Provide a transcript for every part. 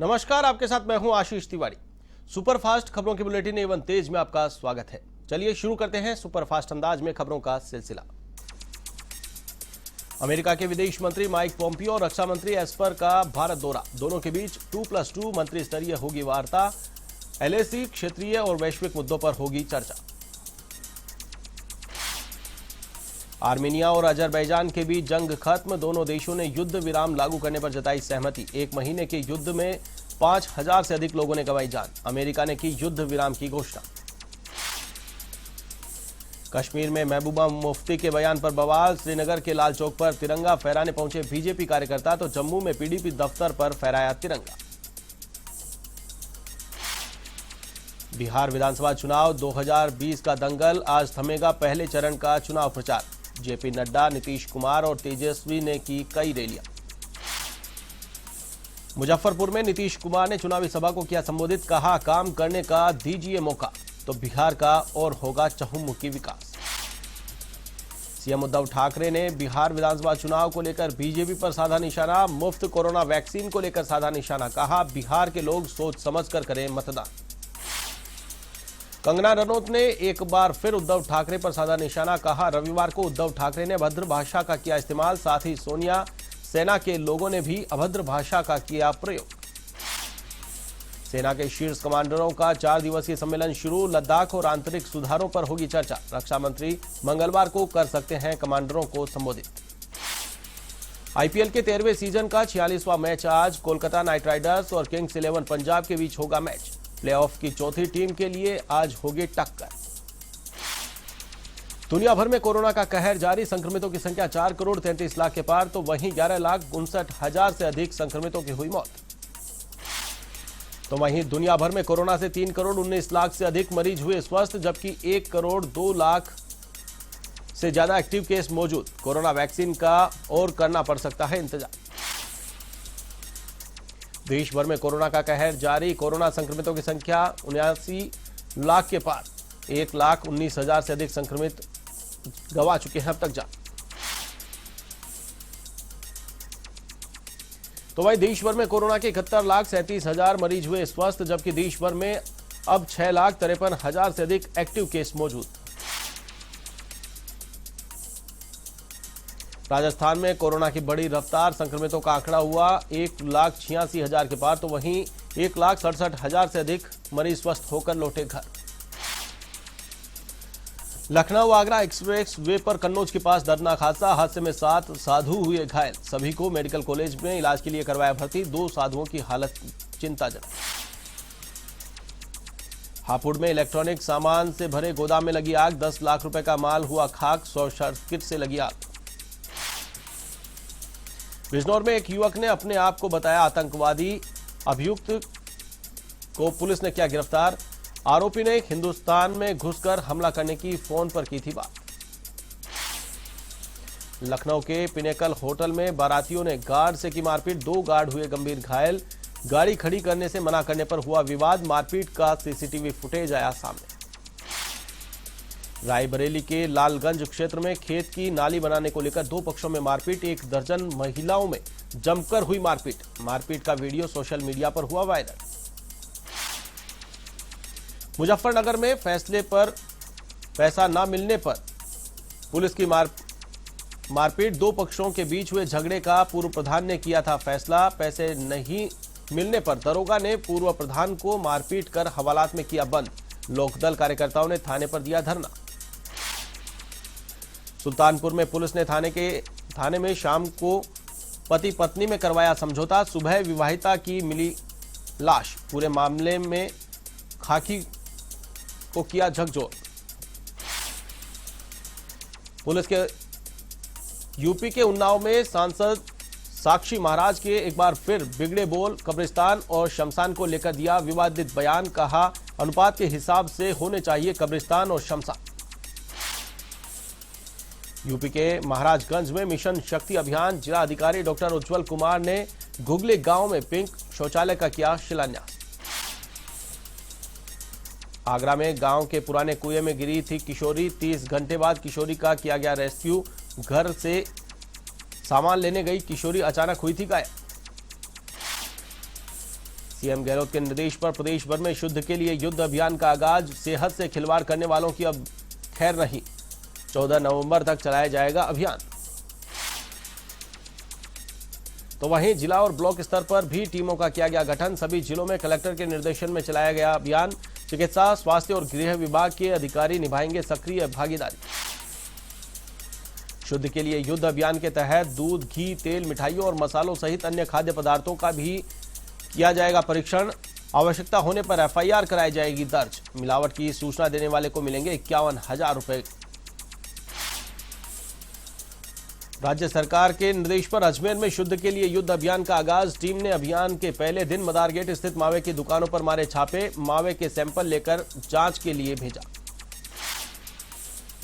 नमस्कार, आपके साथ मैं हूं आशीष तिवारी। सुपरफास्ट खबरों की बुलेटिन एवं तेज में आपका स्वागत है। चलिए शुरू करते हैं सुपरफास्ट अंदाज में खबरों का सिलसिला। अमेरिका के विदेश मंत्री माइक पोम्पियो और रक्षा मंत्री एस्पर का भारत दौरा, दोनों के बीच 2+2 मंत्री स्तरीय होगी वार्ता। एलएसी, क्षेत्रीय और वैश्विक मुद्दों पर होगी चर्चा। आर्मेनिया और अजरबैजान के बीच जंग खत्म, दोनों देशों ने युद्ध विराम लागू करने पर जताई सहमति। 1 महीने के युद्ध में 5000 से अधिक लोगों ने गंवाई जान। अमेरिका ने की युद्ध विराम की घोषणा। कश्मीर में महबूबा मुफ्ती के बयान पर बवाल, श्रीनगर के लाल चौक पर तिरंगा फहराने पहुंचे बीजेपी कार्यकर्ता तो जम्मू में पीडीपी दफ्तर पर फहराया तिरंगा। बिहार विधानसभा चुनाव 2020 का दंगल, आज थमेगा पहले चरण का चुनाव प्रचार। जेपी नड्डा, नीतीश कुमार और तेजस्वी ने की कई रैलियां। मुजफ्फरपुर में नीतीश कुमार ने चुनावी सभा को किया संबोधित, कहा काम करने का दीजिए मौका तो बिहार का और होगा चहुमुखी विकास। सीएम उद्धव ठाकरे ने बिहार विधानसभा चुनाव को लेकर बीजेपी पर साधा निशाना। मुफ्त कोरोना वैक्सीन को लेकर साधा निशाना, कहा बिहार के लोग सोच समझकर करें मतदान। कंगना रनौत ने एक बार फिर उद्धव ठाकरे पर साधा निशाना, कहा रविवार को उद्धव ठाकरे ने अभद्र भाषा का किया इस्तेमाल, साथ ही सोनिया सेना के लोगों ने भी अभद्र भाषा का किया प्रयोग। सेना के शीर्ष कमांडरों का 4 दिवसीय सम्मेलन शुरू, लद्दाख और आंतरिक सुधारों पर होगी चर्चा। रक्षा मंत्री मंगलवार को कर सकते हैं कमांडरों को संबोधित। आईपीएल के 13वें सीजन का 46वां मैच आज, कोलकाता नाइट राइडर्स और किंग्स 11 पंजाब के बीच होगा मैच। प्लेऑफ की चौथी टीम के लिए आज होगी टक्कर। दुनिया भर में कोरोना का कहर जारी, संक्रमितों की संख्या 4 करोड़ 33 लाख के पार, तो वहीं 11,59,000 से अधिक संक्रमितों की हुई मौत। तो वहीं दुनिया भर में कोरोना से 3 करोड़ 19 लाख से अधिक मरीज हुए स्वस्थ, जबकि 1 करोड़ 2 लाख से ज्यादा एक्टिव केस मौजूद। कोरोना वैक्सीन का और करना पड़ सकता है इंतजार। देश भर में कोरोना का कहर जारी, कोरोना संक्रमितों की संख्या 79 लाख के पार, 1,19,000 से अधिक संक्रमित गंवा चुके हैं अब तक जान। तो वही देश भर में कोरोना के 71,37,000 मरीज हुए स्वस्थ, जबकि देश भर में अब 6,53,000 से अधिक एक्टिव केस मौजूद। राजस्थान में कोरोना की बड़ी रफ्तार, संक्रमितों का आंकड़ा हुआ 1,86,000 के पार, तो वहीं 1,67,000 से अधिक मरीज स्वस्थ होकर लौटे घर। लखनऊ आगरा एक्सप्रेस वे पर कन्नौज के पास दर्दनाक हादसा, हादसे में 7 साधु हुए घायल, सभी को मेडिकल कॉलेज में इलाज के लिए करवाया भर्ती। 2 साधुओं की हालत चिंताजनक। हापुड़ में इलेक्ट्रॉनिक सामान से भरे गोदाम में लगी आग, 10 लाख रुपए का माल हुआ खाक, शॉर्ट सर्किट से लगी आग। बिजनौर में एक युवक ने अपने आप को बताया आतंकवादी, अभियुक्त को पुलिस ने किया गिरफ्तार। आरोपी ने हिंदुस्तान में घुसकर हमला करने की फोन पर की थी बात। लखनऊ के पिनेकल होटल में बारातियों ने गार्ड से की मारपीट, 2 गार्ड हुए गंभीर घायल। गाड़ी खड़ी करने से मना करने पर हुआ विवाद, मारपीट का सीसीटीवी फुटेज आया सामने। रायबरेली के लालगंज क्षेत्र में खेत की नाली बनाने को लेकर 2 पक्षों में मारपीट, 1 दर्जन महिलाओं में जमकर हुई मारपीट। मारपीट का वीडियो सोशल मीडिया पर हुआ वायरल। मुजफ्फरनगर में फैसले पर पैसा न मिलने पर पुलिस की मारपीट, 2 पक्षों के बीच हुए झगड़े का पूर्व प्रधान ने किया था फैसला। पैसे नहीं मिलने पर दरोगा ने पूर्व प्रधान को मारपीट कर हवालात में किया बंद। लोकदल कार्यकर्ताओं ने थाने पर दिया धरना। सुल्तानपुर में पुलिस ने थाने में शाम को पति पत्नी में करवाया समझौता, सुबह विवाहिता की मिली लाश। पूरे मामले में खाकी को किया झकझोर। पुलिस के यूपी के उन्नाव में सांसद साक्षी महाराज के एक बार फिर बिगड़े बोल, कब्रिस्तान और शमशान को लेकर दिया विवादित बयान, कहा अनुपात के हिसाब से होने चाहिए कब्रिस्तान और शमशान। यूपी के महाराजगंज में मिशन शक्ति अभियान, जिला अधिकारी डॉक्टर उज्जवल कुमार ने घुगले गांव में पिंक शौचालय का किया शिलान्यास। आगरा में गांव के पुराने कुएं में गिरी थी किशोरी, 30 घंटे बाद किशोरी का किया गया रेस्क्यू। घर से सामान लेने गई किशोरी अचानक हुई थी गायब। सीएम गहलोत के निर्देश पर प्रदेश भर में शुद्ध के लिए युद्ध अभियान का आगाज। सेहत से खिलवाड़ करने वालों की अब खैर नहीं, 14 नवंबर तक चलाया जाएगा अभियान। तो वहीं जिला और ब्लॉक स्तर पर भी टीमों का किया गया गठन। सभी जिलों में कलेक्टर के निर्देशन में चलाया गया अभियान। चिकित्सा, स्वास्थ्य और गृह विभाग के अधिकारी निभाएंगे सक्रिय भागीदारी। शुद्ध के लिए युद्ध अभियान के तहत दूध, घी, तेल, मिठाइयों और मसालों सहित अन्य खाद्य पदार्थों का भी किया जाएगा परीक्षण। आवश्यकता होने पर एफआईआर कराई जाएगी दर्ज। मिलावट की सूचना देने वाले को मिलेंगे 51,000 रुपए। राज्य सरकार के निर्देश पर अजमेर में शुद्ध के लिए युद्ध अभियान का आगाज। टीम ने अभियान के पहले दिन मदार गेट स्थित मावे की दुकानों पर मारे छापे। मावे के सैंपल लेकर जांच के लिए भेजा।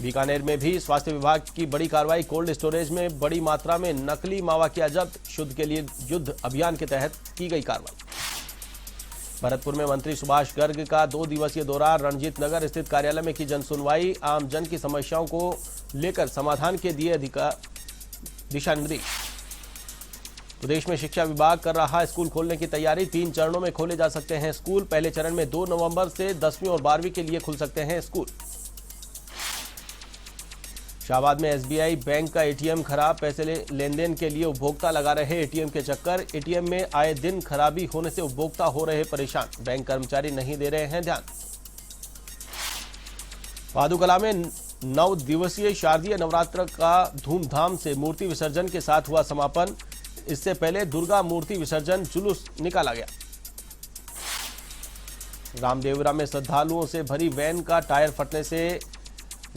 बीकानेर में भी स्वास्थ्य विभाग की बड़ी कार्रवाई। कोल्ड स्टोरेज में बड़ी मात्रा में नकली मावा किया जब्त। शुद्ध के लिए युद्ध अभियान के तहत की गई कार्रवाई। भरतपुर में मंत्री सुभाष गर्ग का 2 दिवसीय दौरा। रणजीत नगर स्थित कार्यालय में की जनसुनवाई। आम जन की समस्याओं को लेकर समाधान के दिए दिशा निर्देश। प्रदेश में शिक्षा विभाग कर रहा स्कूल खोलने की तैयारी। 3 चरणों में खोले जा सकते हैं स्कूल। पहले चरण में 2 नवंबर से 10वीं और 12वीं के लिए खुल सकते हैं स्कूल। शाहबाद में एसबीआई बैंक का एटीएम खराब। पैसे लेन देन के लिए उपभोक्ता लगा रहे एटीएम के चक्कर। एटीएम में आए दिन खराबी होने से उपभोक्ता हो रहे परेशान। बैंक कर्मचारी नहीं दे रहे हैं ध्यान। पादुकला में 9 दिवसीय शारदीय नवरात्र का धूमधाम से मूर्ति विसर्जन के साथ हुआ समापन। इससे पहले दुर्गा मूर्ति विसर्जन जुलूस निकाला गया। रामदेवरा में श्रद्धालुओं से भरी वैन का टायर फटने से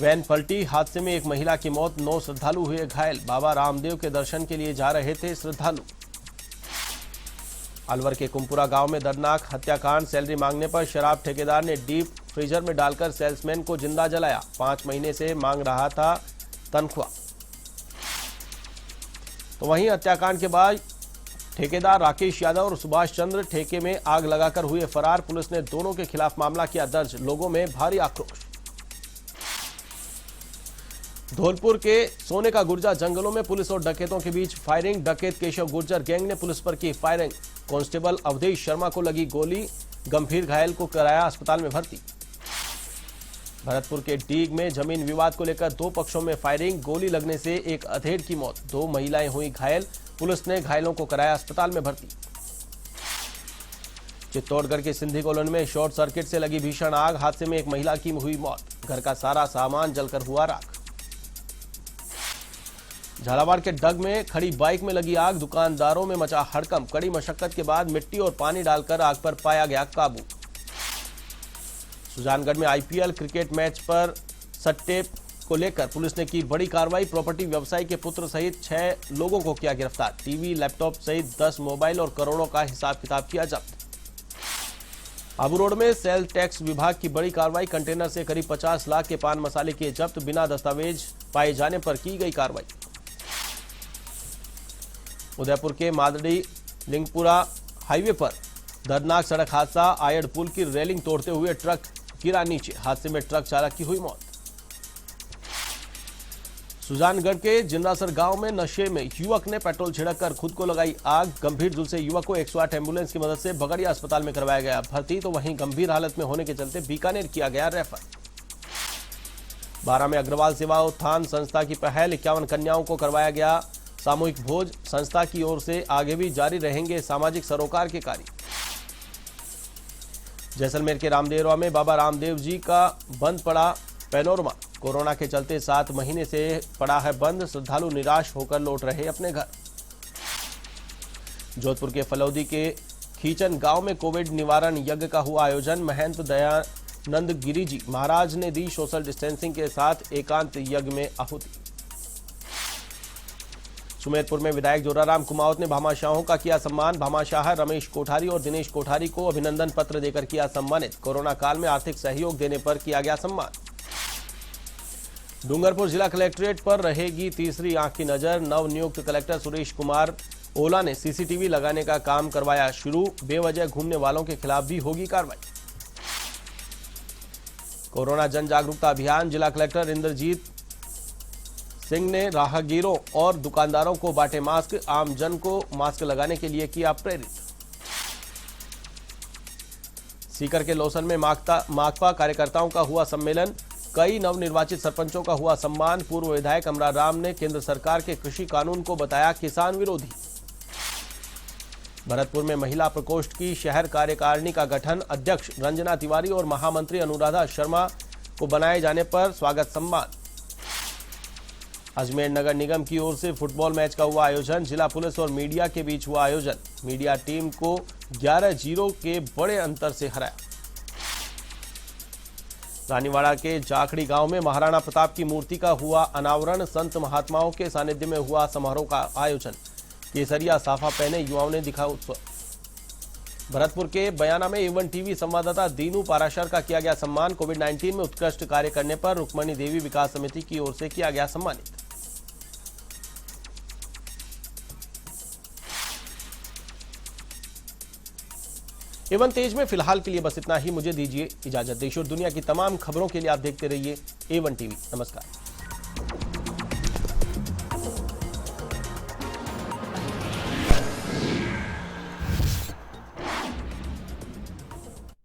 वैन पलटी। हादसे में एक महिला की मौत, 9 श्रद्धालु हुए घायल। बाबा रामदेव के दर्शन के लिए जा रहे थे श्रद्धालु। अलवर के कुमपुरा गांव में दर्दनाक हत्याकांड। सैलरी मांगने पर शराब ठेकेदार ने डीप फ्रीजर में डालकर सेल्समैन को जिंदा जलाया। 5 महीने से मांग रहा था तनख्वाह। तो वहीं हत्याकांड के बाद ठेकेदार राकेश यादव और सुभाष चंद्र ठेके में आग लगाकर हुए फरार। पुलिस ने दोनों के खिलाफ मामला किया दर्ज। लोगों में भारी आक्रोश। धौलपुर के सोने का गुर्जा जंगलों में पुलिस और डकैतों के बीच फायरिंग। डकैत केशव गुर्जर गैंग ने पुलिस पर की फायरिंग। कांस्टेबल अवधेश शर्मा को लगी गोली। गंभीर घायल को कराया अस्पताल में भर्ती। भरतपुर के डीग में जमीन विवाद को लेकर 2 पक्षों में फायरिंग। गोली लगने से एक अधेड़ की मौत, 2 महिलाएं हुई घायल। पुलिस ने घायलों को कराया अस्पताल में भर्ती। चित्तौड़गढ़ के सिंधी कॉलोनी में शॉर्ट सर्किट से लगी भीषण आग। हादसे में एक महिला की हुई मौत। घर का सारा सामान जलकर हुआ राख। झालावाड़ के डग में खड़ी बाइक में लगी आग। दुकानदारों में मचा हड़कंप। कड़ी मशक्कत के बाद मिट्टी और पानी डालकर आग पर पाया गया काबू। सुजानगढ़ में आईपीएल क्रिकेट मैच पर सट्टे को लेकर पुलिस ने की बड़ी कार्रवाई। प्रॉपर्टी व्यवसायी के पुत्र सहित 6 लोगों को किया गिरफ्तार। टीवी, लैपटॉप सहित 10 मोबाइल और करोड़ों का हिसाब किताब किया जब्त। आबू रोड में सेल टैक्स विभाग की बड़ी कार्रवाई। कंटेनर से करीब 50 लाख के पान मसाले किए जब्त। बिना दस्तावेज पाए जाने पर की गई कार्रवाई। उदयपुर के मादड़ी लिंगपुरा हाईवे पर दर्दनाक सड़क हादसा। आयड़ पुल की रेलिंग तोड़ते हुए ट्रक गिरा नीचे। हादसे में ट्रक चालक की हुई मौत। सुजानगढ़ के जिंदासर गांव में नशे में युवक ने पेट्रोल छिड़ककर खुद को लगाई आग। गंभीर झुलसे युवक को 108 एम्बुलेंस की मदद से बगड़िया अस्पताल में करवाया गया भर्ती। तो वहीं गंभीर हालत में होने के चलते बीकानेर किया गया रेफर। 12 में अग्रवाल सेवा उत्थान संस्था की पहल। 51 कन्याओं को करवाया गया सामूहिक भोज। संस्था की ओर से आगे भी जारी रहेंगे सामाजिक सरोकार के कार्य। जैसलमेर के रामदेवरा में बाबा रामदेव जी का बंद पड़ा पैनोरमा। कोरोना के चलते 7 महीने से पड़ा है बंद। श्रद्धालु निराश होकर लौट रहे अपने घर। जोधपुर के फलौदी के खींचन गांव में कोविड निवारण यज्ञ का हुआ आयोजन। महंत दयानंद गिरी जी महाराज ने दी सोशल डिस्टेंसिंग के साथ एकांत यज्ञ में आहुति। सुमेरपुर में विधायक जोराराम कुमावत ने भामाशाहों का किया सम्मान। भामाशाह रमेश कोठारी और दिनेश कोठारी को अभिनंदन पत्र देकर किया सम्मानित। कोरोना काल में आर्थिक सहयोग देने पर किया गया सम्मान। डूंगरपुर जिला कलेक्ट्रेट पर रहेगी तीसरी आंख की नजर। नवनियुक्त कलेक्टर सुरेश कुमार ओला ने सीसीटीवी लगाने का काम करवाया शुरू। बेवजह घूमने वालों के खिलाफ भी होगी कार्रवाई। कोरोना जन जागरूकता अभियान। जिला कलेक्टर इंद्रजीत सिंह ने राहगीरों और दुकानदारों को बांटे मास्क। आम जन को मास्क लगाने के लिए किया प्रेरित। सीकर के लोसन में माकपा कार्यकर्ताओं का हुआ सम्मेलन, कई नवनिर्वाचित सरपंचों का हुआ सम्मान। पूर्व विधायक अमरा राम ने केंद्र सरकार के कृषि कानून को बताया किसान विरोधी। भरतपुर में महिला प्रकोष्ठ की शहर कार्यकारिणी का गठन, अध्यक्ष रंजना तिवारी और महामंत्री अनुराधा शर्मा को बनाए जाने पर स्वागत सम्मान। अजमेर नगर निगम की ओर से फुटबॉल मैच का हुआ आयोजन, जिला पुलिस और मीडिया के बीच हुआ आयोजन। मीडिया टीम को 11-0 के बड़े अंतर से हराया। रानीवाड़ा के जाखड़ी गांव में महाराणा प्रताप की मूर्ति का हुआ अनावरण, संत महात्माओं के सानिध्य में हुआ समारोह का आयोजन। केसरिया साफा पहने युवाओं ने दिखा उत्सव। भरतपुर के बयाना में A1 टीवी संवाददाता दीनू पाराशर का किया गया सम्मान। कोविड-19 में उत्कृष्ट कार्य करने पर रुक्मणी देवी विकास समिति की ओर से किया गया सम्मानित। A1 तेज में फिलहाल के लिए बस इतना ही। मुझे दीजिए इजाजत। देश और दुनिया की तमाम खबरों के लिए आप देखते रहिए A1 टीवी। नमस्कार।